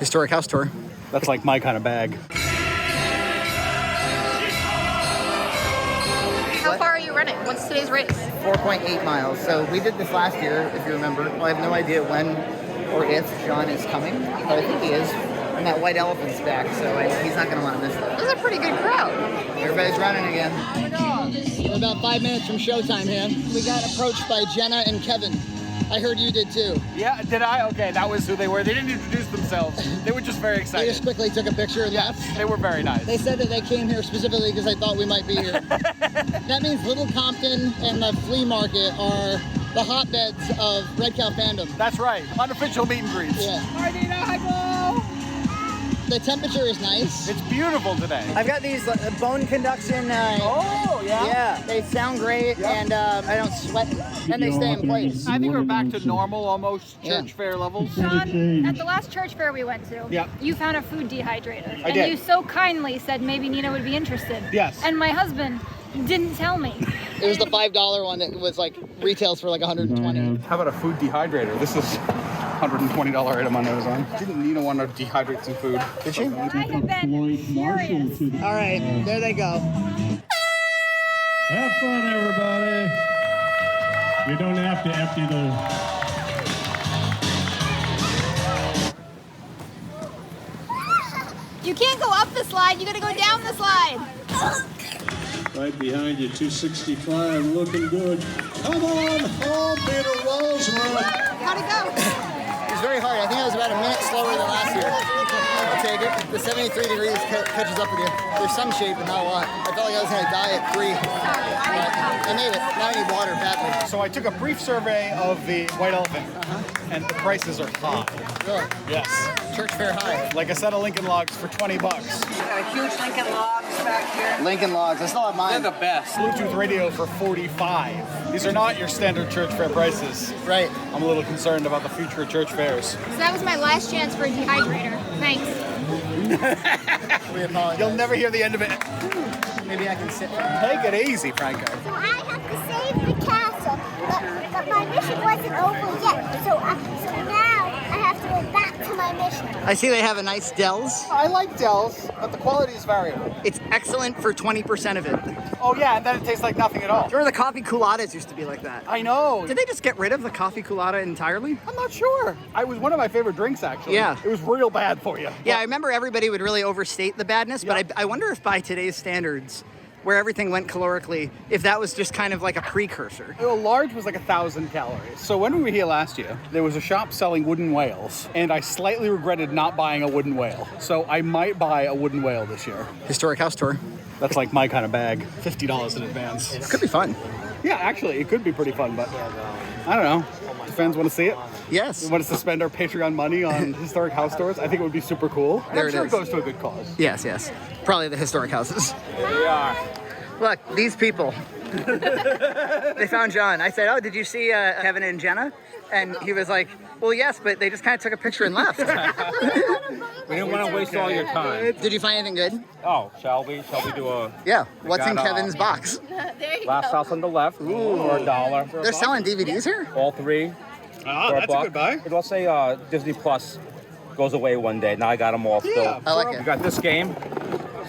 Historic house tour. That's like my kind of bag. How far are you running? What's today's race? 4.8 miles. So we did this last year, if you remember. Well, I have no idea when or if John is coming, but I think he is. And that white elephant's back, so he's not going to want to miss it. This is a pretty good crowd. Everybody's running again. We're about 5 minutes from showtime here. We got approached by Jenna and Kevin. I heard you did too. Yeah, did I? Okay, that was who they were. They didn't introduce themselves. They were just very excited. They just quickly took a picture and left. They were very nice. They said that they came here specifically because they thought we might be here. That means Little Compton and the flea market are the hotbeds of Red Cow fandom. That's right. Unofficial meet and greets. Yeah. Hello. The temperature is nice. It's beautiful today. I've got these bone conduction. Oh, yeah? Yeah, they sound great, and I don't sweat, and they stay in place. I think we're back to normal, almost church fair levels. Sean, at the last church fair we went to, Yep. you found a food dehydrator. I and did. you so kindly said maybe Nina would be interested. Yes. And my husband didn't tell me. It was the $5 one that was like retails for like 120. How about a food dehydrator? This is $120 item on Amazon. Didn't Nina want to dehydrate some food? Did she? I have been furious. All right, there they go. Have fun, everybody. You don't have to empty the... You can't go up the slide, you gotta go down the slide. Right behind you, 265, looking good. Come on, home, Peter Walsworth. How'd it go? It was very hard. I think I was about a minute slower than last year. I'll take it. The 73 degrees catches up with you. There's some shape, but not a lot. I felt like I was going to die at 3. But I made it. Now I need water badly. So I took a brief survey of the white elephant, and the prices are high. Really? Yes. Church fair high. Like a set of Lincoln Logs for $20. Got a huge Lincoln Logs back here. Lincoln Logs. I still have mine. They're the best. Bluetooth radio for $45. These are not your standard church fair prices. Right. I'm a little concerned about the future of church fairs. So that was my last chance for a dehydrator. Thanks. We apologize. You'll never hear the end of it. Maybe I can sit. Take it easy, Franco. So I have to save the castle, but my mission wasn't over yet. So now I have to go back to my mission. I see they have a nice Dells. I like Dells, but the quality is variable. It's excellent for 20% of it. Oh yeah, and then it tastes like nothing at all. Remember the coffee culottes used to be like that? I know. Did they just get rid of the coffee colada entirely? I'm not sure. It was one of my favorite drinks, actually. Yeah. It was real bad for you. Yeah, I remember everybody would really overstate the badness, but I wonder if by today's standards, where everything went calorically, if that was just kind of like a precursor. A large was like 1,000 calories. So when we were here last year, there was a shop selling wooden whales, and I slightly regretted not buying a wooden whale. So I might buy a wooden whale this year. Historic house tour. That's like my kind of bag. $50 in advance. It could be fun. Yeah, actually, it could be pretty fun, but I don't know. Do fans want to see it? Yes. We want us to spend our Patreon money on historic house tours. I think it would be super cool. There I'm it sure is. it goes to a good cause. Yes, yes. Probably the historic houses. Here we are. Look, these people. They found John. I said, oh, did you see Kevin and Jenna? And he was like, well, yes, but they just kind of took a picture and left. We didn't want to waste all your time. Did you find anything good? Oh, shall we do a Yeah. What's in got, Kevin's box? last house on the left for $1? They're selling DVDs here? All three. Ah, for that's a good buy. Let's say Disney Plus goes away one day. Now I got them all still. I like We it. got this game.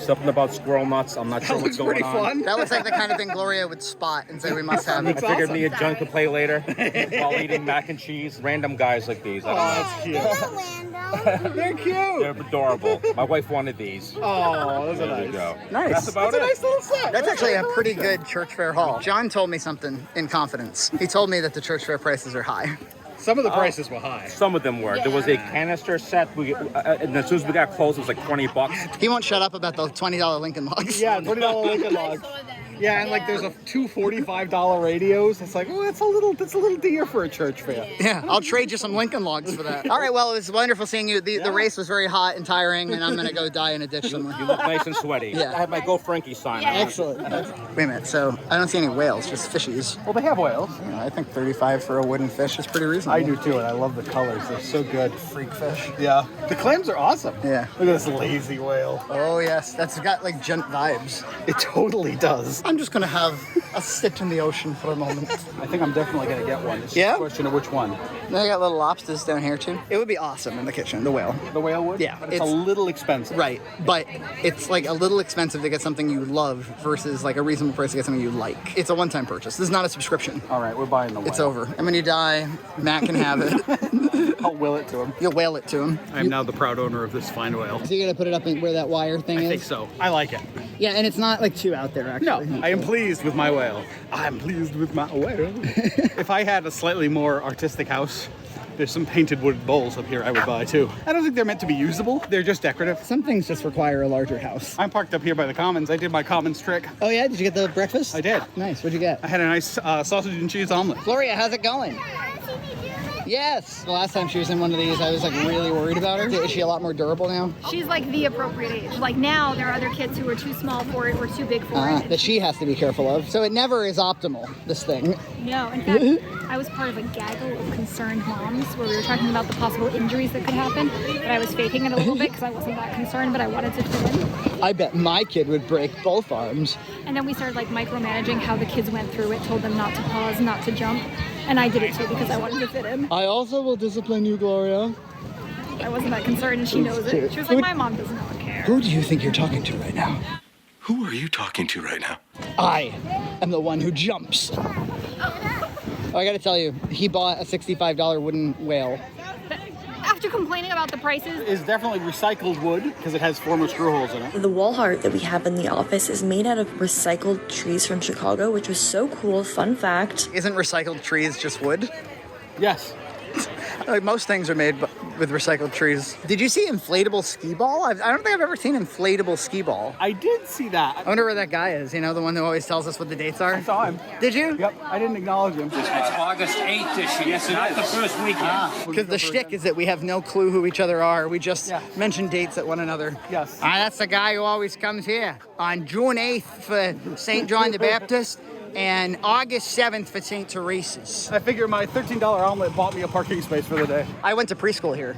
Something about squirrel nuts. I'm not sure what's going on. fun. That looks like the kind of thing Gloria would spot and say we must have. I figured me and Junt could play later while eating mac and cheese. Random guys like these. I don't know. That's cute. Hello, Lando. They're cute. They're adorable. My wife wanted these. Oh, those are There you nice. go. Nice. That's about That's a it. nice little set. That's actually a pretty good church fair haul. John told me something in confidence. He told me that the church fair prices are high. Some of the prices were high. Some of them were. There was a canister set. And as soon as we got close, it was like $20. He won't shut up about the $20 Lincoln Logs. Yeah, $20 Lincoln Logs. Yeah, and like there's two $45 radios. It's like, oh, that's a little dear for a church fair. Yeah, I'll trade you some Lincoln Logs for that. All right, well, it was wonderful seeing you. The race was very hot and tiring, and I'm going to go die in a ditch somewhere. You look nice and sweaty. Yeah. I have my Go Frankie sign on. Excellent. Wait a minute, so I don't see any whales, just fishies. Well, they have whales. You know, I think 35 for a wooden fish is pretty reasonable. I do too, and I love the colors. They're so good. Freak fish. Yeah. The clams are awesome. Yeah. Look at this lazy whale. Oh, yes, that's got like Junt vibes. It totally does. I'm just going to have I'll sit in the ocean for a moment. I think I'm definitely gonna get one. It's just Yeah? a question of which one. They got little lobsters down here too. It would be awesome in the kitchen, the whale. The whale would? Yeah, But it's a little expensive. Right, but it's like a little expensive to get something you love versus like a reasonable price to get something you like. It's a one-time purchase. This is not a subscription. All right, we're buying the whale. It's over. And when you die, Matt can have it. I'll will it to him. You'll whale it to him. I'm now the proud owner of this fine whale. So you're gonna put it up in where that wire thing is? I think so. I like it. Yeah, and it's not like too out there actually. No, I am pleased with my whale. I'm pleased with my whale. If I had a slightly more artistic house, there's some painted wood bowls up here I would buy too. I don't think they're meant to be usable. They're just decorative. Some things just require a larger house. I'm parked up here by the Commons. I did my Commons trick. Oh yeah, did you get the breakfast? I did. Nice, what'd you get? I had a nice sausage and cheese omelet. Gloria, how's it going? Yes. The last time she was in one of these, I was like really worried about her. Is she a lot more durable now? She's like the appropriate age. Like now, there are other kids who are too small for it or too big for it. That she has to be careful of. So it never is optimal, this thing. No, in fact, I was part of a gaggle of concerned moms where we were talking about the possible injuries that could happen, but I was faking it a little bit because I wasn't that concerned, but I wanted to fit in. I bet my kid would break both arms. And then we started like micromanaging how the kids went through it, told them not to pause, not to jump. And I did it too because I wanted to fit in. I also will discipline you, Gloria. I wasn't that concerned and she knows it. She was like, my mom does not care. Who do you think you're talking to right now? Who are you talking to right now? I am the one who jumps. I gotta tell you, he bought a $65 wooden whale. After complaining about the prices, It's definitely recycled wood because it has former screw holes in it. The wall heart that we have in the office is made out of recycled trees from Chicago, which was so cool. Fun fact. Isn't recycled trees just wood? Yes. Like most things are made with recycled trees. Did you see inflatable skee ball? I don't think I've ever seen inflatable skee ball. I did see that. I wonder where that guy is, you know, the one who always tells us what the dates are. I saw him. Did you? Yep, I didn't acknowledge him. It's August 8th this year, so not the first weekend. Because the shtick is that we have no clue who each other are. We just mention dates at one another. Yes. That's the guy who always comes here on June 8th for St. John the Baptist and August 7th for St. Teresa's. I figure my $13 omelet bought me a parking space for the day. I went to preschool here.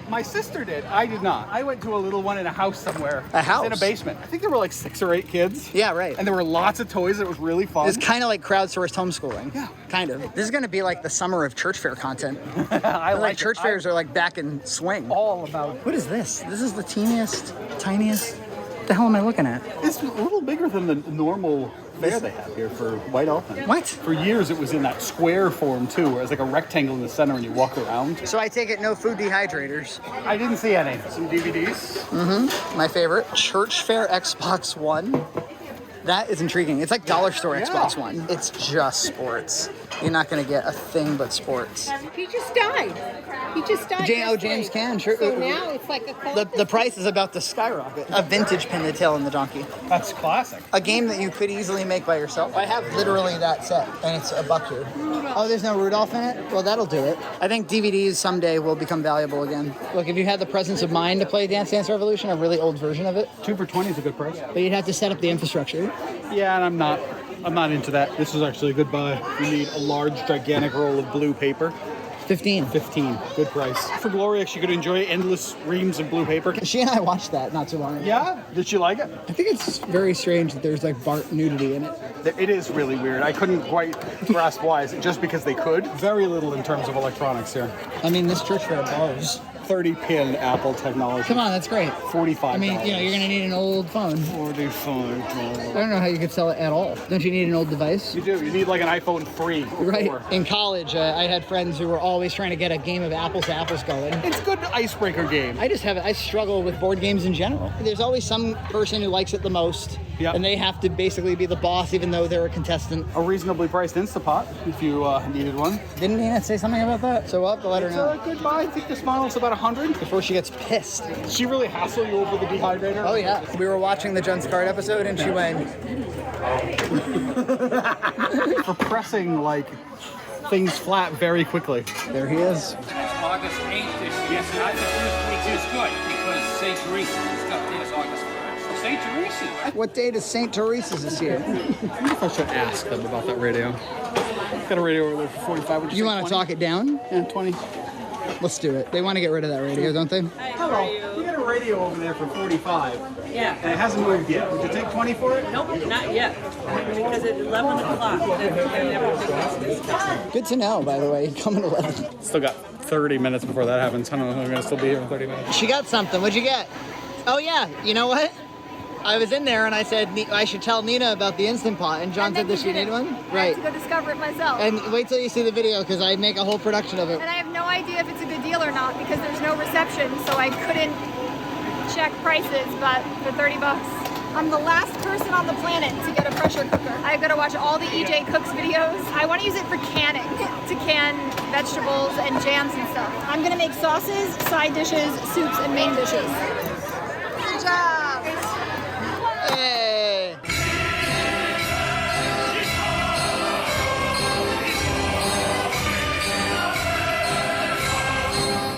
My sister did. I did not. I went to a little one in a house somewhere. A house? In a basement. I think there were like 6 or 8 kids. Yeah, right. And there were lots of toys. It was really fun. It's kind of like crowdsourced homeschooling. Yeah. Kind of. This is going to be like the summer of church fair content. I like church fairs are like back in swing. All about it. What is this? This is the teeniest, tiniest. What the hell am I looking at? It's a little bigger than the normal fair they have here for white elephant. What? For years it was in that square form too, where it's like a rectangle in the center and you walk around. So I take it no food dehydrators. I didn't see any. Some DVDs. Mm-hmm. My favorite. Church Fair Xbox One. That is intriguing. It's like dollar store Xbox One. It's just sports. You're not going to get a thing but sports. He just died. He just died. James can. Sure. So now it's like a The price is about to skyrocket. A vintage pin the tail and the donkey. That's classic. A game that you could easily make by yourself. I have literally that set, and it's $1 here. Oh, there's no Rudolph in it? Well, that'll do it. I think DVDs someday will become valuable again. Look, if you had the presence of mind to play Dance Dance Revolution, a really old version of it. 2 for $20 is a good price. But you'd have to set up the infrastructure. Yeah, and I'm not into that. This is actually a good buy. You need a large, gigantic roll of blue paper. 15. Good price. For Gloria, she could enjoy endless reams of blue paper. She and I watched that not too long ago. Yeah? Did she like it? I think it's very strange that there's like Bart nudity in it. It is really weird. I couldn't quite grasp why. Is it just because they could? Very little in terms of electronics here. I mean, this church fair bars. 30-pin Apple technology. Come on, that's great. $45. I mean, you know, you're gonna need an old phone. $45. I don't know how you could sell it at all. Don't you need an old device? You do. You need like an iPhone 3. Right. In college, I had friends who were always trying to get a game of apples to apples going. It's a good icebreaker game. I struggle with board games in general. There's always some person who likes it the most. Yep. And they have to basically be the boss even though they're a contestant. A reasonably priced Instapot if you needed one. Didn't Nina say something about that? So we'll have to let her know. It's a good buy. I think this model's about $100. Before she gets pissed. Did she really hassle you over the dehydrator? Oh yeah. We were watching the Junt's Card episode and she went... For pressing like things flat very quickly. There he is. It's August 8th this year, so not the first week is good because St. Teresa's and stuff there is August 1st. St. Teresa's. What date is St. Teresa's this year? I wonder if I should ask them about that radio. Got a radio over there for 45. You want to talk it down? Yeah, 20. Let's do it. They want to get rid of that radio, don't they? Hello. You got a radio over there for 45. Yeah. And it hasn't moved yet. Would you take 20 for it? Nope, not yet. Because at 11 o'clock, Good to know, by the way. You come at 11. Still got 30 minutes before that happens. I don't know if I'm going to still be here in 30 minutes. She got something. What'd you get? Oh, yeah. You know what? I was in there and I said I should tell Nina about the Instant Pot, and John said that she needed one. I had to go discover it myself. And wait till you see the video because I make a whole production of it. And I have no idea if it's a good deal or not because there's no reception, so I couldn't check prices, but for 30 bucks. I'm the last person on the planet to get a pressure cooker. I've got to watch all the EJ Cooks videos. I want to use it for canning, to can vegetables and jams and stuff. I'm gonna make sauces, side dishes, soups, and main dishes.